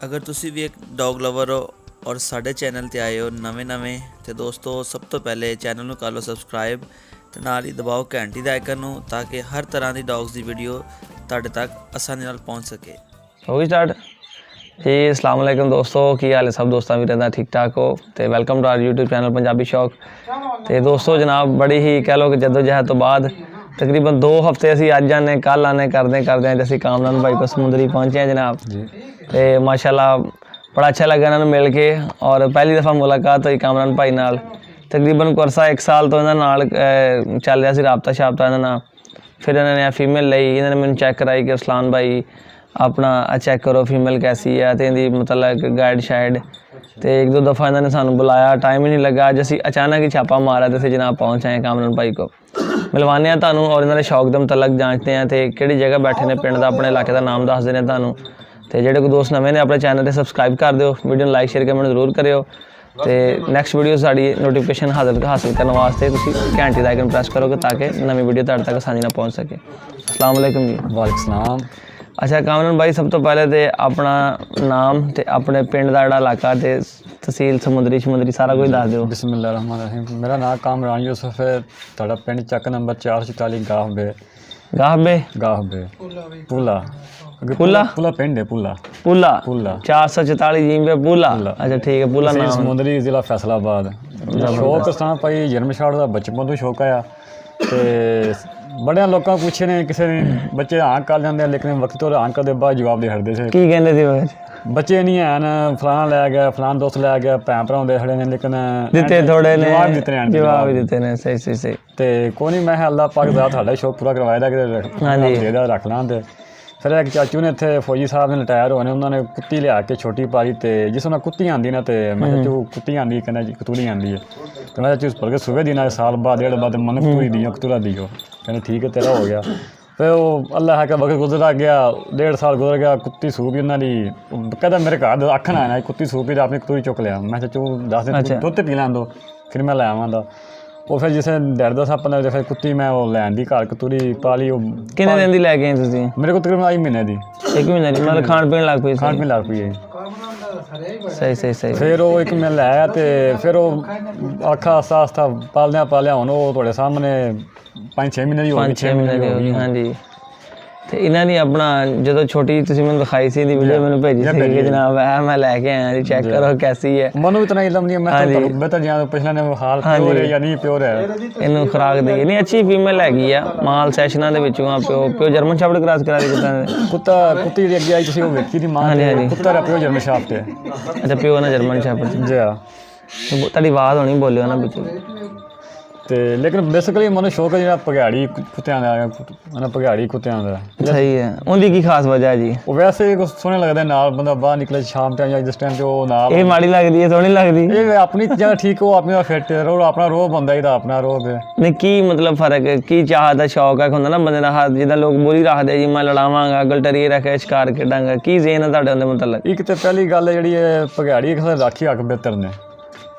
ਅਗਰ ਤੁਸੀਂ ਵੀ ਇੱਕ ਡੌਗ ਲਵਰ ਹੋ ਔਰ ਸਾਡੇ ਚੈਨਲ ਤੇ ਆਏ ਹੋ ਨਵੇਂ ਤੇ ਦੋਸਤੋ ਸਭ ਤੋਂ ਪਹਿਲੇ ਚੈਨਲ ਨੂੰ ਕਰ ਲਓ ਸਬਸਕ੍ਰਾਈਬ ਤੇ ਨਾਲ ਹੀ ਦਬਾਓ ਘੰਟੀ ਦਾ ਆਈਕਨ ਨੂੰ ਤਾਂ ਕਿ ਹਰ ਤਰ੍ਹਾਂ ਦੀ ਡੌਗਸ ਦੀ ਵੀਡੀਓ ਤੁਹਾਡੇ ਤੱਕ ਆਸਾਨੀ ਨਾਲ ਪਹੁੰਚ ਸਕੇ। ਹੋ ਗਈ ਸਟਾर्ट जी। अस्सलाम वालेकुम दोस्तों, की हाल है सब दोस्तों भी रहता ठीक ठाक हो तो welcome to our YouTube channel Punjabi Shauk. तो दोस्तों जनाब बड़ी ही कह लो कि जद्दोजहद तो बाद तकरीबन 2 हफ्ते असी अज आने कल आने करते जैसे कामरान भाई को समुंदरी पहुँचे हैं जनाब। तो माशाल्लाह बड़ा अच्छा लगा इन्होंने मिल के और पहली दफ़ा मुलाकात हुई कामरान भाई नाल। तकरीबन अरसा 1 साल तो इन्होंने चल रहा राबता शाबता इन्होंने। फिर इन्होंने फीमेल ली, इन्होंने मैंने चैक कराई कि अरसलान भाई अपना चैक करो फीमेल कैसी है तो इनकी मतलब गाइड शाइड। तो 1-2 दफ़ा इन्होंने सानू बुलाया, टाइम ही नहीं लगा, अज असी अचानक ही छापा मारा तो जनाब पहुँच आए कामरान भाई को। मिलवाने हैं तुहानू और इन्होंने शौक के मुतलक जांचते हैं तो किहड़ी जगह बैठे ने, पिंड का अपने इलाके का नाम दस देने तुहानू। तो जेडे कोई दोस्त नवे ने अपने चैनल पर सबसक्राइब कर दो, वीडियो लाइक शेयर कमेंट जरूर करो। तो नैक्सट वीडियो साड़ी नोटिफिकेशन हासिल करने वास्ते घंटी का आइकन प्रेस करोगे ताकि नवी वीडियो तुहाडे तक आसानी नाल पहुँच सके। अस्सलाम वालेकुम जी। वालेकुम सलाम। अच्छा कामरान भाई, सब तो पहले तो अपना नाम तो अपने पिंड का जोड़ा इलाका तो तहसील समुंदरी सारा कुछ दस दो। बिस्मिल्लाहिर्रहमानिर्रहीम। मेरा नाम कामरान यूसुफ है। तुहाडा पिंड चक नंबर 444 गाहबे पुला पुला पिंड है पुला 444 जींबे पुला। अच्छा ठीक है, पुला नाम समुंदरी जिला फैसलाबाद। शौक सुना भाई जन्मछाड़ का बचपन तो शौक आया तो बड़े लोगों पूछे ने, किसी ने बच्चे हाँ कर जाते लेकिन वक्त तो हाँ करते बाद जवाब दे हटते थे। की कहते थे बच्चे नहीं है, फलाना लै गया फलाना दोस्त लै गया, भैन भरा होंदे खड़े ने लेकिन दिते थोड़े ने जवाब भी दिते ने। सही ते कोई नहीं, मैं अल्लाह पाक दा साडा शौक पूरा करवाया दा कि रख लां। ते फिर एक चाचू ने इत्थे फौजी साहब ने रिटायर होने, उन्होंने कुत्ती लिया के छोटी पाली ते जिस उन्हें कुत्ती आंदी ना ते मैं चाचू कुत्ती आंदी कहना कतूरी आंदी है तो मैं चाचू बल्कि सुबह देना साल बाद 1.5 बाद मन कतूरी दियो कतूरा दियो, कहने ठीक है तेरा हो गया। फिर वो अल्लाह है कि वक्त गुजरा गया, 1.5 साल गुजर गया, कुत्ती सूपी उन्होंने कहता मेरे घर आखन आया कुत्ती सूपी अपनी कतूरी चुक लिया। मैं चाचू 10 दिन दुध पी लैन दो फिर मैं लै आवां दा। वो फिर जिसे डर दस अपना फिर कुत्ती मैं वो लैन दी घर कतूरी पाली। किन्ने दिन दी लै गए तुसीं? मेरे को तकरीबन 1 महीने दी। 1 महीने दी मतलब खाण पीण लग पई? खाण पीण लग पई। सही। फिर वो 1 महीने लाया तो फिर वो आखा आस्ता पालिया हुण वो तुहाडे सामने 5-6 महीने दी हो गई। 6 महीने दी हो गई। हाँ जी। तो इन्हों ने अपना जो छोटी मैंने दिखाई सी वीडियो मैंने भेजी थी जनाब, मैं लैके आया जी, चेक करो कैसी है। मनु इतना इलम नहीं है, मैं बेहतर जान पिछले ने हाल प्योर है या नहीं प्योर है। इन्हों खुराक दी नहीं, अच्छी फीमेल हैगी आ, माल सैशना दे विचों आ। प्यो जर्मन शैफर्ड क्रॉस करा दी कुत्ती दी अगे आई तुसीं वो वेखी दी मां ते कुत्ता दा प्यो जर्मन शैफर्ड है। अच्छा प्यो ना जर्मन शैफर्ड जी। हां तुहाडी आवाज़ होनी बोलियो ना विचों ते लेकिन बेसिकली मैंने शौक है जो भगैड़ी कुत्तियां का भगैड़ी कुत्तियां का। सही है, उनकी की खास वजह है जी? वो वैसे सोहने लगते नाल बंदा बाहर निकले शाम टाइम या जिस टाइम जो नाल ये माड़ी लगती है सोहनी लगती है? ये अपनी जगह ठीक हो, अपनी फिट रो, अपना रोह बंदा ही अपना रोह है। नहीं की मतलब फर्क है की चाहत है शौक है होंदा ना बंदे दा हाथ जिदा लोग बोली रखदे जी मैं लड़ावांगा गलटरी रखे शिकार खेडांगा, की ज़हन है तुहाडे उहदे मुतलक? एक तो पहली गल जिहड़ी भगैड़ी राखी हक बेहतर ने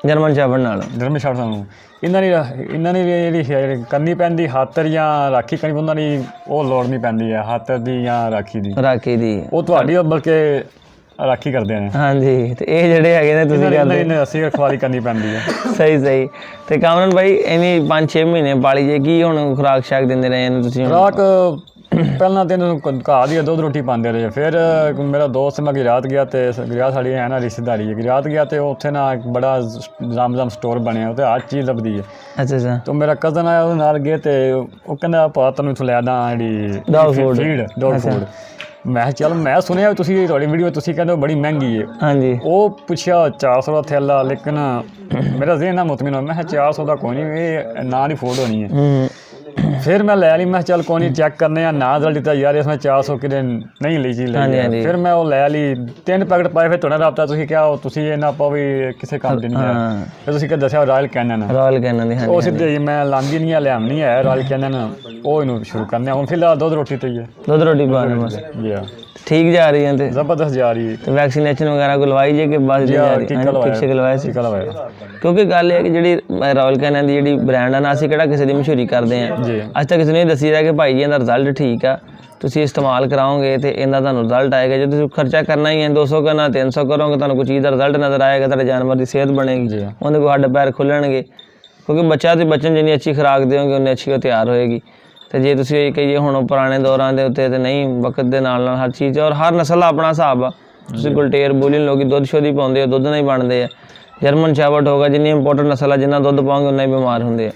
जर्मन शैफर्ड नाल। जर्मन शैफर्ड सानू इन्होंने जी करनी पैंदी हातर या राखी करनी उन्होंने वो लोड़ नहीं पैंदी है हातर दी या राखी दी वो तुहाडी बल्कि राखी करते हैं। हाँ जी। तो ये जिहड़े हैगे ने तुसीं कहंदे असीं रखवाली करनी पैंदी है। सही। तो कामरान भाई इन्हीं 5-6 महीने पाली जे की हुण खुराक शाक दिंदे रहे ने तुसीं? खुराक पहला दिन घाह दी दुध रोटी पाते रहे। फिर मेरा दोस्त मैं गुजरात गया तो गुजरात साड़ी है ना रिश्तेदारी है, गुजरात गया तो उत्थे ना एक बड़ा जाम स्टोर बनया उत्थे हर चीज़ लभदी है। अच्छा। तो मेरा कज़न आया उहदे नाल गए तो वो कहंदा पा तैनूं इत्थों लै दां जिहड़ी डॉग फूड। मैं चल मैं सुनिया तुसीं तुहाडी वीडियो तुसीं कहंदे हो बड़ी महंगी है। हाँ जी। वो पुछया 400 का थैला, लेकिन मेरा ज़हन ना मुतमिन हो, मैं 400 का कोई नहीं ना ही फूड होनी है। फिर मैं लै ली, मैं चल कोई नहीं चेक करने ना रिजल्ट दिता यार इसमें 400 किलो नहीं ली चीज़ ली। फिर मैं वो लै ली 3 पैकेट पाए। फिर तुहाडा राबता तुसीं क्या तुसीं ये ना पाओ भी किसी काम दी नहीं है। फिर तुसीं क्या दस्सिया रॉयल कैनन वो सीधे मैं लांदी नहीं है लैम नहीं है रॉयल कैनन वो इनू शुरू करने। हुण फिलहाल दुध रोटी ते ही है, दुध रोटी पाने बस। ठीक जा रही हैं? ज़बरदस्त जा रही है। तो वैक्सीनेशन वगैरह को लवाई जे कि बस टीके लवाए सी? क्योंकि गल है कि जी रॉयल कैनन की जी ब्रांड है ना, असीं किहड़ा किसी की मशहूरी करते हैं, अज तक किसी ने दसी है कि भाई जी इहदा रिजल्ट ठीक आ, ਤੁਸੀਂ इस्तेमाल कराओगे तो इन्ना तुहानूं रिजल्ट आएगा। जो तुसीं खर्चा करना ही है 200 करना 300 करोगे, तुहानूं कोई चीज़ का रिजल्ट नज़र आएगा, तुहाडे जानवर की सेहत बनेगी, उहदे कोल हड्ड पैर खुलणगे। क्योंकि बच्चा तो बच्चे जिन्नी अच्छी खुराक देओगे उन्नी अच्छी वो तैयार होएगी। तो जे तुसीं कहिए हुण पुराने दौरां दे उत्ते ते नहीं, वक्त दे नाल नाल हर चीज़ और हर नस्ल का अपना हिसाब आ। तुसीं गुलटेर बुलियन लोग दुध शुद्ध ही पाउंदे आ, दुध नहीं बनते हैं। जर्मन शैफर्ड होगा, जिन्नी इंपोर्टेंट नस्ल है, जिन्ना दुध पाओगे उन्ना ही बीमार होंगे।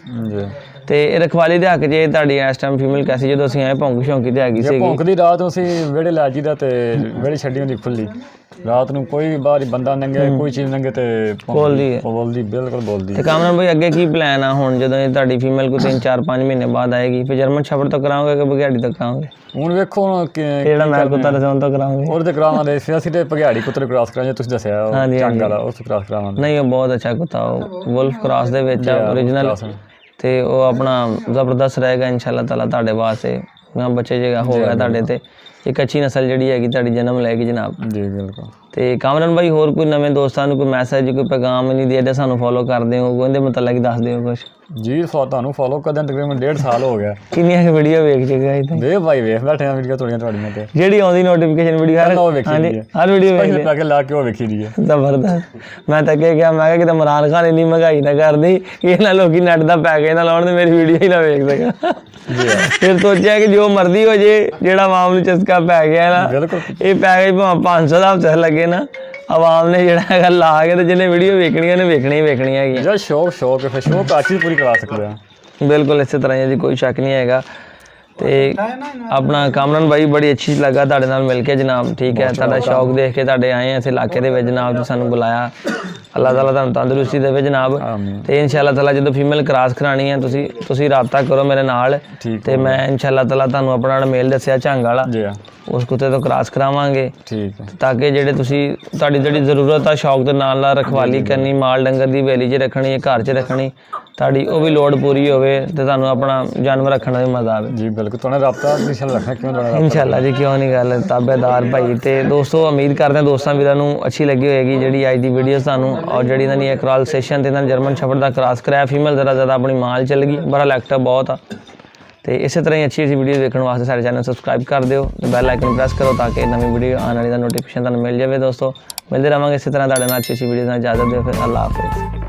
तो रखवाली के हक च तुहाडी इस टाइम फीमेल कैसी? जो असीं आए भौंकी शौंकी तो हैगी सी, भौंकदी रात असीं विहड़े लै जाईदा ते विहड़े छड्डी होंदी खुली, रात नूं कोई बाहर बंदा लंघे कोई चीज़ लंघे ते बोलदी बिल्कुल बोलदी। ते कामरान भाई अगे की प्लान आ हुण जदों तुहाडी फीमेल को 3-4-5 महीने बाद आएगी, फिर जर्मन शैफर्ड तो कराओगे कि बघियाड़ी तो कराओगे? ਹੁਣ ਵੇਖੋ ਜਿਹੜਾ ਮੈਂ ਕੁੱਤਾ ਰਸਾਂ ਤੋਂ ਕਰਾਉਂਗੇ ਉਹਦੇ ਕਰਾਵਾਂਗੇ। ਫਿਰ ਅਸੀਂ ਤੇ ਭਗਿਆੜੀ ਕੁੱਤੇ ਕ੍ਰਾਸ ਕਰਾਂਗੇ, ਤੁਸੀਂ ਦੱਸਿਆ ਚੰਗ ਵਾਲਾ ਉਸ ਕ੍ਰਾਸ ਕਰਾਵਾਂਗੇ। ਨਹੀਂ ਉਹ ਬਹੁਤ ਅੱਛਾ ਕੁੱਤਾ, ਉਹ ਵੁਲਫ ਕ੍ਰਾਸ ਦੇ ਵਿੱਚ ਓਰੀਜਨਲ, ਤੇ ਉਹ ਆਪਣਾ ਜ਼ਬਰਦਸਤ ਰਹੇਗਾ ਇਨਸ਼ਾਅੱਲਾ ਤਾਲਾ ਤੁਹਾਡੇ ਵਾਸਤੇ। ਨਾ ਬੱਚੇ ਜੇਗਾ ਹੋ ਗਿਆ ਤੁਹਾਡੇ ਤੇ ਇੱਕ ਅੱਛੀ ਨਸਲ ਜਿਹੜੀ ਹੈਗੀ ਤੁਹਾਡੀ ਜਨਮ ਲਏਗੀ ਜਨਾਬ ਜੀ। ਬਿਲਕੁਲ। ਤੇ ਕਾਮਰਾਨ ਭਾਈ ਹੋਰ ਕੋਈ ਨਵੇਂ ਦੋਸਤਾਂ ਨੂੰ ਕੋਈ ਮੈਸੇਜ ਕੋਈ ਪੈਗਾਮ ਨਹੀਂ ਦੇ ਸਾਨੂੰ ਫੋਲੋ ਕਰਦੇ ਹੋ, ਉਹਦੇ ਮੁਤਲਕ ਦੱਸ ਦਿਓ ਕੁਛ ਜੀ। ਤੁਹਾਨੂੰ ਫੋਲੋ ਕਰਦੇ ਤਕਰੀਬਨ 1.5 ਸਾਲ ਹੋ ਗਿਆ। ਕਿੰਨੀਆਂ ਕੁ ਵੀਡੀਓ ਵੇਖ ਚੁੱਕੇ ਇੱਥੇ? ਵੇ ਭਾਈ ਵੇਖ ਬੈਠੇ ਆ ਵੀਡੀਓ ਤੁਹਾਡੀਆਂ ਤੇ ਜਿਹੜੀ ਆਉਂਦੀ ਨੋਟੀਫਿਕੇਸ਼ਨ ਵੀਡੀਓ ਹਰ ਵੀਡੀਓ ਵੇਖ ਲਾ ਕੇ ਲਾ ਕੇ ਉਹ ਵੇਖੀ ਦੀ ਹੈ। ਜ਼ਬਰਦਸਤ। ਮੈਂ ਤਾਂ ਅੱਗੇ ਕਿਹਾ, ਮੈਂ ਕਿਹਾ ਕਿਤੇ ਇਮਰਾਨ ਖਾਨ ਇੰਨੀ ਮਹਿੰਗਾਈ ਨਾ ਕਰਦੀ ਕਿ ਇਹਨਾਂ ਲੋਕੀ ਨੈਟ ਦਾ ਪੈਕੇਜ ਨਾ ਲਾਉਣ ਤੇ ਮੇਰੀ ਵੀਡੀਓ ਹੀ ਨਾ ਵੇਖ ਸਕਣ। ਫਿਰ ਸੋਚਿਆ ਕਿ ਜੋ ਮਰਜ਼ੀ ਹੋ ਜੇ, ਜਿਹੜਾ ਆਵਾਮ ਨੂੰ ਚਸਕਾ ਪੈ ਗਿਆ ਨਾ, ਇਹ ਪੈਕੇਜ ਭਾਵੇਂ 500 ਦਾ ਹਫ਼ਤਾ ਲੱਗੇ ਨਾ, ਆਵਾਮ ਨੇ ਜਿਹੜਾ ਹੈਗਾ ਲਾ ਕੇ ਤੇ ਜਿਹਨੇ ਵੀਡੀਓ ਵੇਖਣੀ ਉਹਨੇ ਵੇਖਣੀ ਹੀ ਵੇਖਣੀ ਹੈਗੀ। ਜਿਹੜਾ ਸ਼ੌਕ ਹੈ ਫਿਰ ਸ਼ੌਕ ਆ ਚੀਜ਼ ਪੂਰੀ ਕਰਾ ਸਕਦੇ ਆ। ਬਿਲਕੁਲ ਇਸੇ ਤਰ੍ਹਾਂ ਇਹਦੀ ਕੋਈ ਸ਼ੱਕ ਨਹੀਂ ਹੈਗਾ। ਤੇ ਆਪਣਾ ਕਾਮਰਾਨ ਭਾਈ ਬੜੀ ਅੱਛੀ ਲੱਗਾ ਤੁਹਾਡੇ ਨਾਲ ਮਿਲ ਕੇ ਜਨਾਬ। ਠੀਕ ਹੈ, ਤੁਹਾਡਾ ਸ਼ੌਕ ਦੇਖ ਕੇ ਤੁਹਾਡੇ ਆਏ ਇਸ ਇਲਾਕੇ ਦੇ ਵਿੱਚ ਜਨਾਬ, ਤੁਸੀਂ ਸਾਨੂੰ ਬੁਲਾਇਆ। ਅੱਲਾਹ ਤਾਲਾ ਤੁਹਾਨੂੰ ਤੰਦਰੁਸਤੀ ਦੇਵੇ ਜਨਾਬ। ਤੇ ਇਨਸ਼ਾਅੱਲਾ ਤਾਲਾ ਜਦੋਂ ਫੀਮੇਲ ਕ੍ਰਾਸ ਕਰਾਣੀ ਹੈ ਤੁਸੀਂ ਰਾਬਤਾ ਕਰੋ ਮੇਰੇ ਨਾਲ, ਤੇ ਮੈਂ ਇਨਸ਼ਾਅੱਲਾ ਤਾਲਾ ਤੁਹਾਨੂੰ ਆਪਣਾ ਮੇਲ ਦੱਸਿਆ ਝੰਗ ਵਾਲਾ, ਉਸ ਕੁੱਤੇ ਤੋਂ ਕ੍ਰਾਸ ਕਰਾਵਾਂਗੇ। ਠੀਕ ਹੈ, ਤਾਂ ਕਿ ਜਿਹੜੇ ਤੁਹਾਡੀ ਜਿਹੜੀ ਜ਼ਰੂਰਤ ਆ ਸ਼ੌਕ ਦੇ ਨਾਲ ਨਾਲ ਰਖਵਾਲੀ ਕਰਨੀ, ਮਾਲ ਡੰਗਰ ਦੀ ਹਵੇਲੀ 'ਚ ਰੱਖਣੀ, ਘਰ 'ਚ ਰੱਖਣੀ, ਤੁਹਾਡੀ ਉਹ ਵੀ ਲੋੜ ਪੂਰੀ ਹੋਵੇ ਤੇ ਤੁਹਾਨੂੰ ਆਪਣਾ ਜਾਨਵਰ ਰੱਖਣ ਦਾ ਵੀ ਮਜ਼ਾ ਆਵੇ। ਜੀ ਬਿਲਕੁਲ, ਤੁਹਾਨੂੰ ਰਾਬਤਾ ਇਨਸ਼ਾਅੱਲਾ ਰੱਖਣਾ ਕਿਉਂ ਤੁਹਾਡਾ ਇਨਸ਼ਾਅੱਲਾ ਜੀ, ਕਿਉਂ ਨਹੀਂ ਗੱਲ ਤਾਬੇਦਾਰ ਭਾਈ। ਤੇ ਦੋਸਤੋ ਉਮੀਦ ਕਰਦੇ ਹਾਂ ਦੋਸਤਾਂ ਵੀਰਾਂ ਨੂੰ ਅੱਛੀ ਲੱਗੀ ਹੋਏਗੀ ਜਿਹੜੀ ਅੱਜ ਦੀ ਵੀਡੀਓ ਤੁਹਾਨੂੰ, ਔਰ ਜਿਹੜੀ ਇਹਨਾਂ ਦੀ ਕ੍ਰਾਲ ਸੈਸ਼ਨ ਤੇ ਇਹਨਾਂ ਜਰਮਨ ਸ਼ੈਫਰਡ ਦਾ ਕ੍ਰਾਸ ਕਰਾਇਆ ਫੀਮੇਲ ਜ਼ਰਾ ਜ਼ਿਆਦਾ ਆਪਣੀ ਮਾਲ ਚੱਲ ਗਈ, ਬੜਾ ਐਕਟਿਵ ਬਹੁਤ ਆ। ਤੇ ਇਸੇ ਤਰ੍ਹਾਂ ਹੀ ਅੱਛੀ ਵੀਡੀਓ ਦੇਖਣ ਵਾਸਤੇ ਸਾਡੇ ਚੈਨਲ ਸਬਸਕ੍ਰਾਈਬ ਕਰ ਦਿਓ, ਬੈਲ ਆਈਕਨ ਪ੍ਰੈਸ ਕਰੋ ਤਾਂ ਕਿ ਨਵੀਂ ਵੀਡੀਓ ਆਉਣ ਵਾਲੀ ਦਾ ਨੋਟੀਫਿਕੇਸ਼ਨ ਤੁਹਾਨੂੰ ਮਿਲ ਜਾਵੇ। ਦੋਸਤੋ ਮਿਲਦੇ ਰਹਾਂਗੇ ਇਸੇ ਤਰ੍ਹਾਂ ਤੁਹਾਡੇ ਨਾਲ ਅੱਛੀ ਵੀਡੀਓ ਨਾਲ। ਇਜਾਜ਼ਤ ਦਿਓ ਫਿਰ, ਅੱਲਾਹ ਹਾਫਿਜ਼।